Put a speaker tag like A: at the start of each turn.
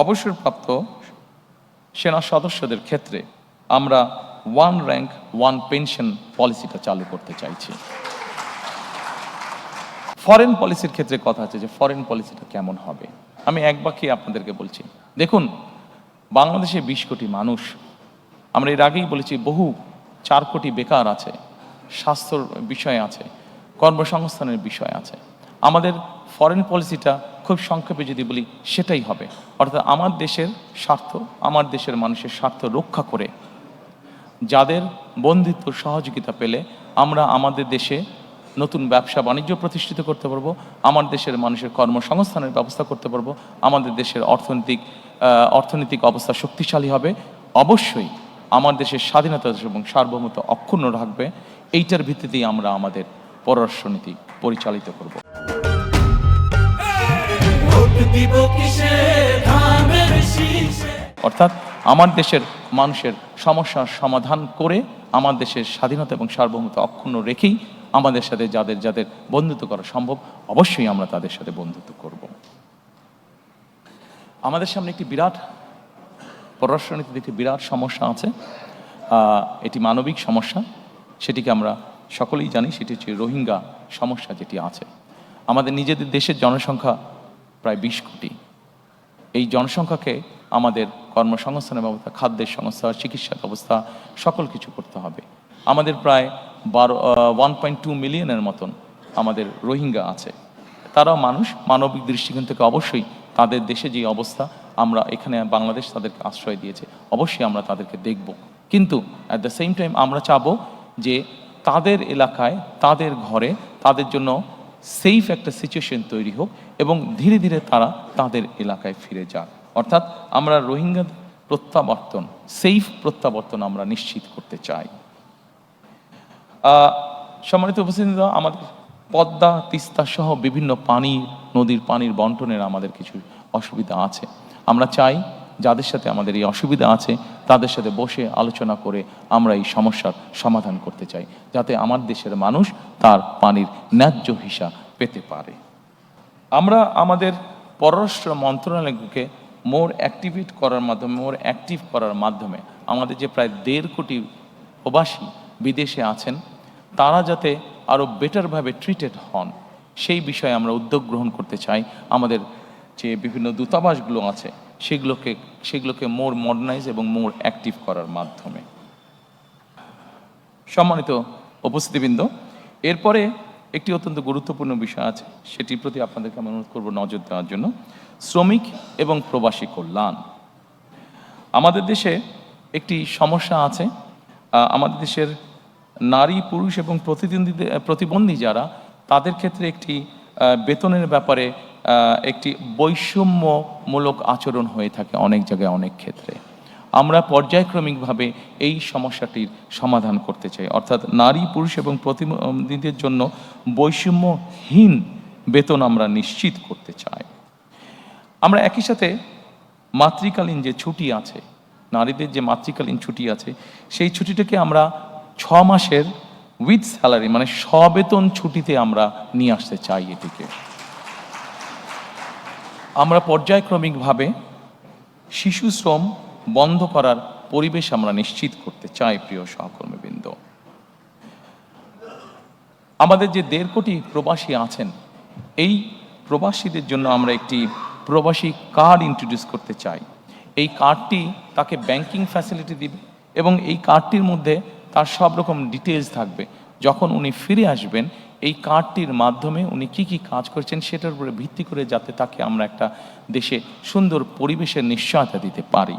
A: অবসরপ্রাপ্ত সেনা সদস্যদের ক্ষেত্রে আমরা ওয়ান র্যাঙ্ক ওয়ান পেনশন পলিসিটা চালু করতে চাইছি। ফরেন পলিসির ক্ষেত্রে কথা আছে যে ফরেন পলিসিটা কেমন হবে। আমি এক বাক্যে আপনাদেরকে বলছি, দেখুন, বাংলাদেশে 20 কোটি মানুষ, আমরা এর আগেই বলেছি বহু 4 কোটি বেকার আছে, স্বাস্থ্যর বিষয় আছে, কর্মসংস্থানের বিষয় আছে। আমাদের ফরেন পলিসিটা খুব সংক্ষেপে যদি বলি সেটাই হবে, অর্থাৎ আমার দেশের স্বার্থ, আমার দেশের মানুষের স্বার্থ রক্ষা করে যাদের বন্ধুত্ব সহযোগিতা পেলে আমরা আমাদের দেশে নতুন ব্যবসা বাণিজ্য প্রতিষ্ঠিত করতে পারবো, আমার দেশের মানুষের কর্মসংস্থানের ব্যবস্থা করতে পারবো, আমাদের দেশের অর্থনৈতিক অবস্থা শক্তিশালী হবে। অবশ্যই আমার দেশের স্বাধীনতা এবং সার্বভৌমত্ব অক্ষুণ্ণ রাখবে। এইটার ভিত্তিতেই আমরা আমাদের পররাষ্ট্রনীতি পরিচালিত করব। অর্থাৎ আমার দেশের মানুষের সমস্যার সমাধান করে আমার দেশের স্বাধীনতা এবং সার্বভৌমত্ব অক্ষুণ্ণ রেখেই আমাদের সাথে যাদের যাদের বন্ধুত্ব করা সম্ভব, অবশ্যই আমরা তাদের সাথে বন্ধুত্ব করব। আমাদের সামনে একটি বিরাট পররাষ্ট্রনীতিতে একটি বিরাট সমস্যা আছে, এটি মানবিক সমস্যা, সেটিকে আমরা সকলেই জানি, সেটি হচ্ছে রোহিঙ্গা সমস্যা যেটি আছে। আমাদের নিজেদের দেশের জনসংখ্যা প্রায় 20 কোটি। এই জনসংখ্যাকে আমাদের কর্মসংস্থানের ব্যবস্থা, খাদ্যের সংস্থা, চিকিৎসা ব্যবস্থা সকল কিছু করতে হবে। আমাদের প্রায় 1.2 মিলিয়নের মতন আমাদের রোহিঙ্গা আছে। তারাও মানুষ, মানবিক দৃষ্টিকোণ থেকে অবশ্যই তাদের দেশে যে অবস্থা, আমরা এখানে বাংলাদেশ তাদেরকে আশ্রয় দিয়েছে, অবশ্যই আমরা তাদেরকে দেখব। কিন্তু অ্যাট দ্য সেম টাইম আমরা চাবো যে তাদের এলাকায়, তাদের ঘরে তাদের জন্য সেফ একটা সিচুয়েশন তৈরি হোক এবং ধীরে ধীরে তারা তাদের এলাকায় ফিরে যাক। অর্থাৎ আমরা রোহিঙ্গা প্রত্যাবর্তন, সেফ প্রত্যাবর্তন আমরা নিশ্চিত করতে চাই। সম্মানিত উপস্থিতি, আমাদের পদ্মা, তিস্তা সহ বিভিন্ন নদীর পানির বন্টনের আমাদের কিছু অসুবিধা আছে। আমরা চাই যাদের সাথে আমাদের এই অসুবিধা আছে তাদের সাথে বসে আলোচনা করে আমরা এই সমস্যার সমাধান করতে চাই, যাতে আমার দেশের মানুষ তার পানির ন্যায্য হিসা পেতে পারে। আমরা আমাদের পররাষ্ট্র মন্ত্রণালয়কে মোর অ্যাক্টিভ করার মাধ্যমে আমাদের যে প্রায় 1.5 কোটি প্রবাসী বিদেশে আছেন তারা যাতে আরও বেটারভাবে ট্রিটেড হন, সেই বিষয়ে আমরা উদ্যোগ গ্রহণ করতে চাই। আমাদের যে বিভিন্ন দূতাবাসগুলো আছে সেগুলোকে মোর মডার্নাইজ এবং মোর অ্যাক্টিভ করার মাধ্যমে। সম্মানিত উপস্থিতিবৃন্দ, এরপরে একটি অত্যন্ত গুরুত্বপূর্ণ বিষয় আছে, সেটির প্রতি আপনাদেরকে আমি অনুরোধ করব নজর দেওয়ার জন্য। শ্রমিক এবং প্রবাসী কল্যাণ। আমাদের দেশে একটি সমস্যা আছে, আমাদের দেশের নারী, পুরুষ এবং প্রতিবন্ধী যারা, তাদের ক্ষেত্রে একটি বেতনের ব্যাপারে একটি বৈষম্যমূলক আচরণ হয়ে থাকে অনেক জায়গায়, অনেক ক্ষেত্রে। আমরা পর্যায়ক্রমিকভাবে এই সমস্যাটির সমাধান করতে চাই, অর্থাৎ নারী, পুরুষ এবং প্রতিবন্ধীদের জন্য বৈষম্যহীন বেতন আমরা নিশ্চিত করতে চাই। আমরা একই সাথে মাতৃকালীন যে ছুটি আছে, নারীদের যে মাতৃকালীন ছুটি আছে, সেই ছুটিটাকে আমরা 6 মাসের উইথ স্যালারি, মানে সবেতন ছুটিতে আমরা নিয়ে আসতে চাই। এটিকে আমরা পর্যায়ক্রমিকভাবে শিশু শ্রম বন্ধ করার পরিবেশ আমরা নিশ্চিত করতে চাই। প্রিয় সহকর্মীবৃন্দ, আমাদের যে 1.5 কোটি প্রবাসী আছেন, এই প্রবাসীদের জন্য আমরা একটি প্রবাসী কার্ড ইন্ট্রোডিউস করতে চাই। এই কার্ডটি তাকে ব্যাংকিং ফ্যাসিলিটি দিবে এবং এই কার্ডটির মধ্যে তার সব রকম ডিটেলস থাকবে। যখন উনি ফিরে আসবেন, এই কার্ডটির মাধ্যমে উনি কি কি কাজ করছেন সেটার উপরে ভিত্তি করে যাতে তাকে আমরা একটা দেশে সুন্দর পরিবেশের নিশ্চয়তা দিতে পারি।